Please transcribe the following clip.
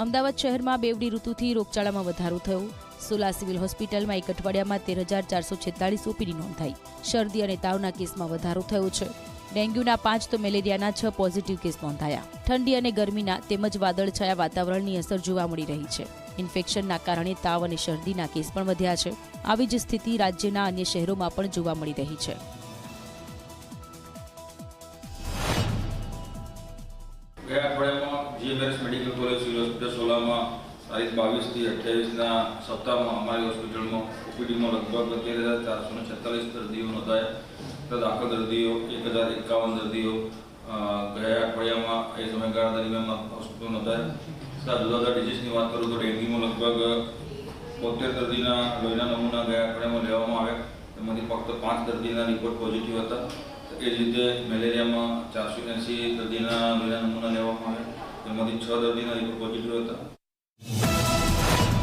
અમદાવાદ શહેરમાં બેવડી ઋતુથી રોગચાળામાં વધારો થયો। સોલા સિવિલ હોસ્પિટલમાં એક અઠવાડિયામાં 13,446 ઓપીડી નોંધાઈ। શરદી અને તાવના કેસમાં વધારો થયો છે। ડેન્ગ્યુના 5 તો મેલેરિયાના 6 પોઝિટિવ કેસ નોંધાયા। ઠંડી અને ગરમીના તેમજ વાદળછાયા વાતાવરણની અસર જોવા મળી રહી છે। ઇન્ફેક્શનના કારણે તાવ અને શરદીના કેસ પણ વધ્યા છે। આવી જ સ્થિતિ રાજ્યના અન્ય શહેરોમાં પણ જોવા મળી રહી છે। ગયા અઠવાડિયામાં GMRS medical college civil hospital સોલામાં તારીખ 22 થી 28ના સપ્તાહમાં અમારી હોસ્પિટલમાં ઓપીડીમાં લગભગ 13,446 દર્દીઓ નોંધાયા। દાખલ દર્દીઓ 1,051 દર્દીઓ ગયા અઠવાડિયામાં એ સમયગાળા દરમિયાન હોસ્પિટલ નોંધાયા। જુદા જુદા ડિઝીઝની વાત કરું તો ડેન્ગ્યુમાં લગભગ 72 દર્દીના લોહીના નમૂના ગયા અઠવાડિયામાં લેવામાં આવ્યા। તેમાંથી ફક્ત 5 દર્દીના રિપોર્ટ પોઝિટિવ હતા। એ જ રીતે મેલેરિયામાં 480 દર્દીના લોહીના નમૂના લેવામાં આવ્યા। તેમાંથી 6 દર્દીના રિપોર્ટ પોઝિટિવ હતા।